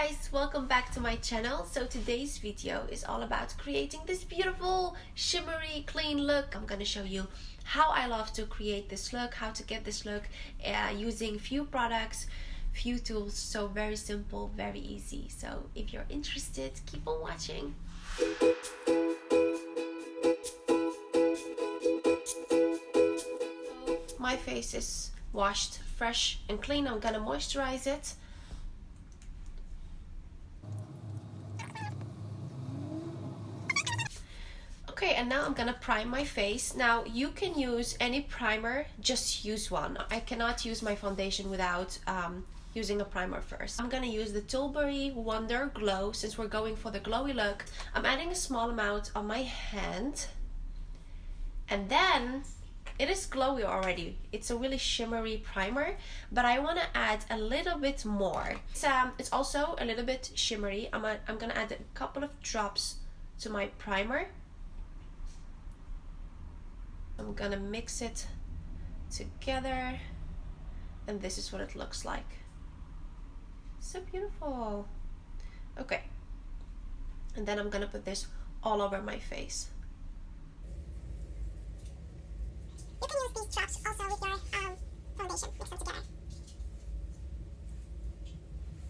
guys, welcome back to my channel. So today's video is all about creating this beautiful shimmery clean look. I'm gonna show you how I love to create this look, how to get this look using few products, few tools. So very simple, very easy. So if you're interested, keep on watching. My face is washed fresh and clean. I'm gonna moisturize it. Okay, and now I'm gonna prime my face. Now you can use any primer, just use one. I cannot use my foundation without using a primer first. I'm gonna use the Tilbury Wonder Glow since we're going for the glowy look. I'm adding a small amount on my hand, and then it is glowy already. It's a really shimmery primer, but I want to add a little bit more. It's also a little bit shimmery. I'm gonna add a couple of drops to my primer. I'm gonna mix it together, and this is what it looks like. So beautiful. Okay, and then I'm gonna put this all over my face. You can use these drops also with your foundation. Mix them together.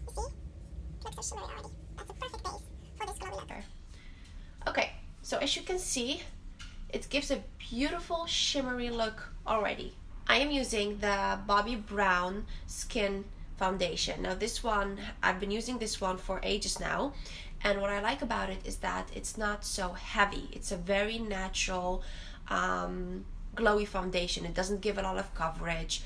You see? It looks so shimmery already. That's a perfect base for this glowy look. Okay, so as you can see, it gives a beautiful shimmery look already. I am using the Bobbi Brown Skin Foundation. Now this one, I've been using this one for ages now, and what I like about it is that it's not so heavy. It's a very natural, glowy foundation. It doesn't give a lot of coverage.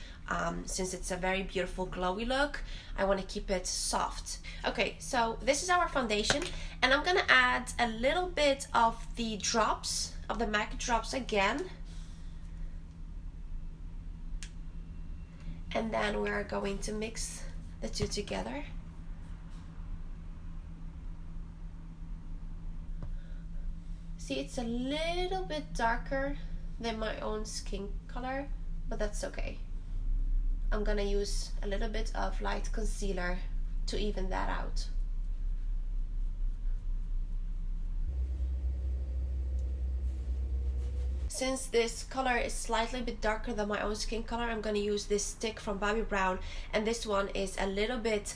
Since it's a very beautiful glowy look, I want to keep it soft. Okay, so this is our foundation, and I'm gonna add a little bit of the drops, of the MAC drops again, and then we're going to mix the two together. See, it's a little bit darker than my own skin color, but that's okay. I'm gonna use a little bit of light concealer to even that out. Since this color is slightly bit darker than my own skin color, I'm gonna use this stick from Bobbi Brown, and this one is a little bit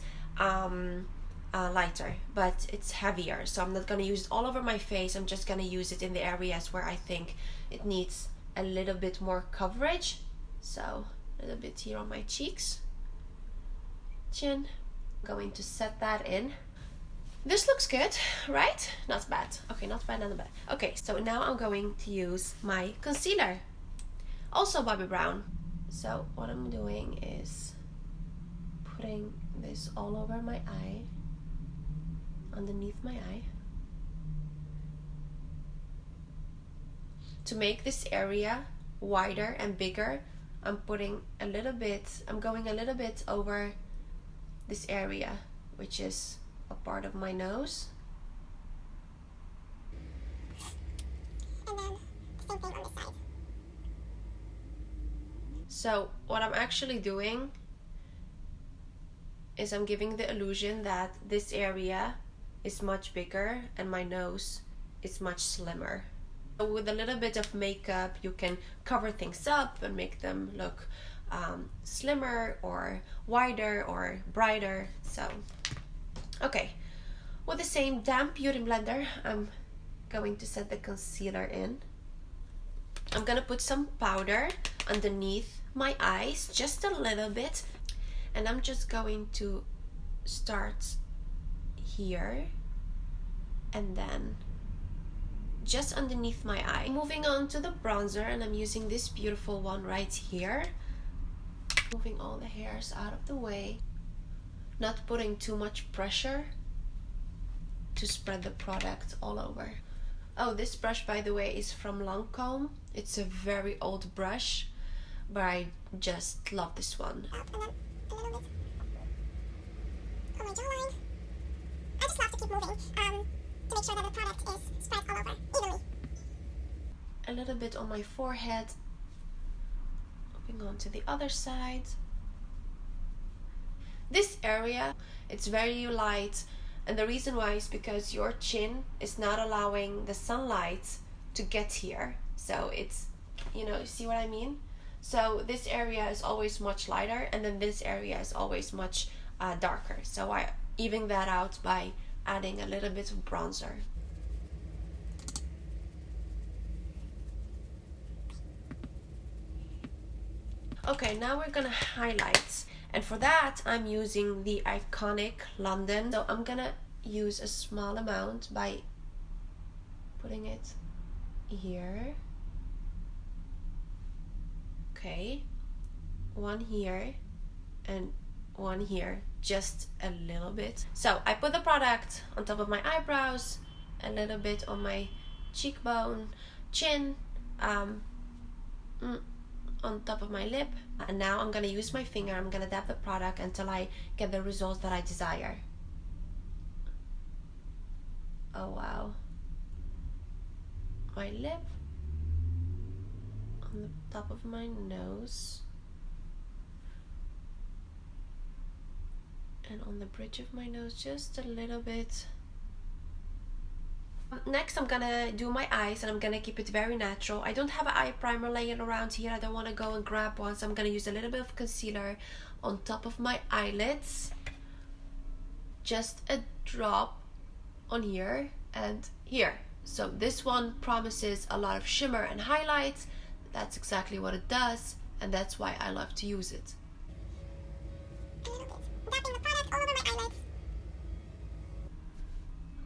lighter, but it's heavier, so I'm not gonna use it all over my face. I'm just gonna use it in the areas where I think it needs a little bit more coverage. So a little bit here on my cheeks, chin. I'm going to set that in. This looks good, right? Not bad. Okay, not bad, not bad. Okay, so now I'm going to use my concealer, also Bobbi Brown. So what I'm doing is putting this all over my eye, underneath my eye, to make this area wider and bigger. I'm putting a little bit, I'm going a little bit over this area, which is a part of my nose. And then same thing on this side. So what I'm actually doing is I'm giving the illusion that this area is much bigger and my nose is much slimmer. With a little bit of makeup, you can cover things up and make them look slimmer or wider or brighter. So, okay, with the same damp beauty blender, I'm going to set the concealer in. I'm gonna put some powder underneath my eyes, just a little bit, and I'm just going to start here and then just underneath my eye. Moving on to the bronzer, and I'm using this beautiful one right here. Moving all the hairs out of the way, not putting too much pressure to spread the product all over. Oh, this brush, by the way, is from Lancome. It's a very old brush, but I just love this one. And then a little bit on my jawline. I just love to keep moving to make sure that the product is spread all over evenly. A little bit on my forehead. Moving on to the other side. This area, it's very light, and the reason why is because your chin is not allowing the sunlight to get here. So it's, you know, see what I mean? So this area is always much lighter, and then this area is always much darker. So I even that out by adding a little bit of bronzer. Okay, now we're gonna highlight, and for that I'm using the iconic London. So I'm gonna use a small amount by putting it here. Okay, one here and one here, just a little bit. So I put the product on top of my eyebrows, a little bit on my cheekbone, chin, on top of my lip, and now I'm gonna use my finger. I'm gonna dab the product until I get the results that I desire. Oh wow. My lip, on the top of my nose, and on the bridge of my nose, just a little bit. Next I'm gonna do my eyes, and I'm gonna keep it very natural. I don't have an eye primer laying around here. I don't want to go and grab one, so I'm gonna use a little bit of concealer on top of my eyelids, just a drop on here and here. So this one promises a lot of shimmer and highlights. That's exactly what it does, and that's why I love to use it. A little bit. Dabbing the product all over my eyelids.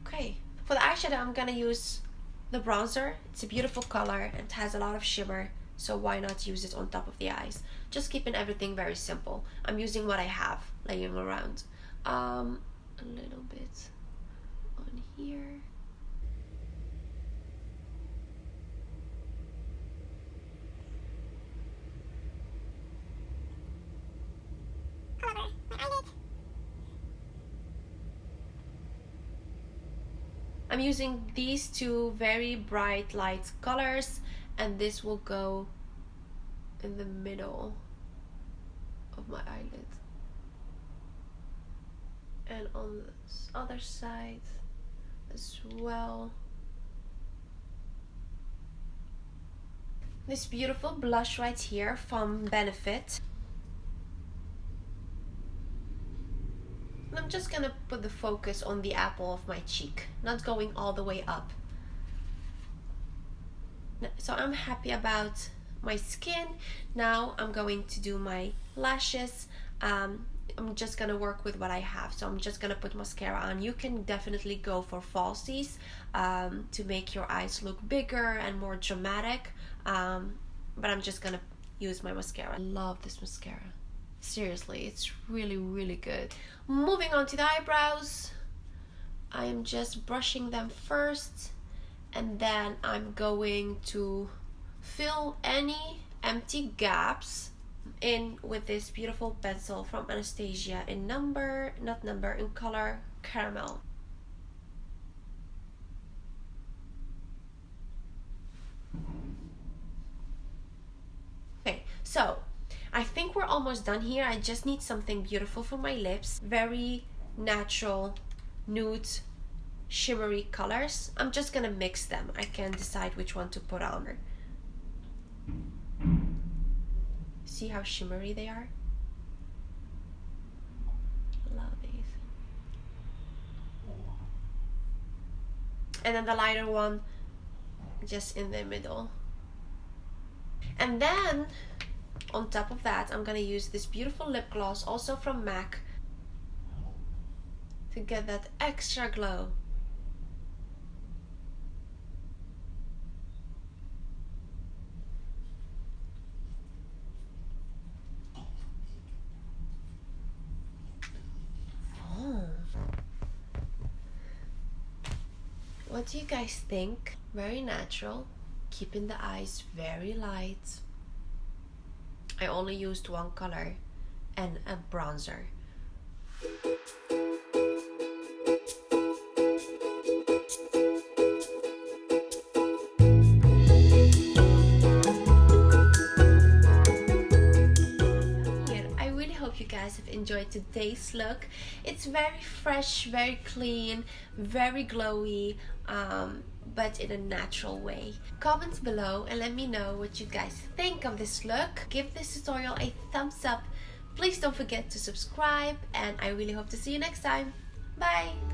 Okay, for the eyeshadow I'm gonna use the bronzer. It's a beautiful color and it has a lot of shimmer, so why not use it on top of the eyes? Just keeping everything very simple. I'm using what I have laying around. A little bit on here. All over my eyelid. I'm using these two very bright light colors, and this will go in the middle of my eyelid. And on this other side as well. This beautiful blush right here from Benefit. And I'm just gonna put the focus on the apple of my cheek, not going all the way up. So I'm happy about my skin. Now I'm going to do my lashes. I'm just gonna work with what I have. So I'm just gonna put mascara on. You can definitely go for falsies to make your eyes look bigger and more dramatic. But I'm just gonna use my mascara. I love this mascara. Seriously, it's really, really good. Moving on to the eyebrows. I am just brushing them first, and then I'm going to fill any empty gaps in with this beautiful pencil from Anastasia in in color caramel. Okay, so I think we're almost done here. I just need something beautiful for my lips. Very natural, nude, shimmery colors. I'm just gonna mix them. I can decide which one to put on. See how shimmery they are? Love these. And then the lighter one just in the middle. And then on top of that, I'm gonna use this beautiful lip gloss, also from MAC, to get that extra glow. Oh. What do you guys think? Very natural, keeping the eyes very light. I only used one color and a bronzer. Here, I really hope you guys have enjoyed today's look. It's very fresh, very clean, very glowy, but in a natural way. Comment below and let me know what you guys think of this look. Give this tutorial a thumbs up. Please don't forget to subscribe, and I really hope to see you next time. Bye!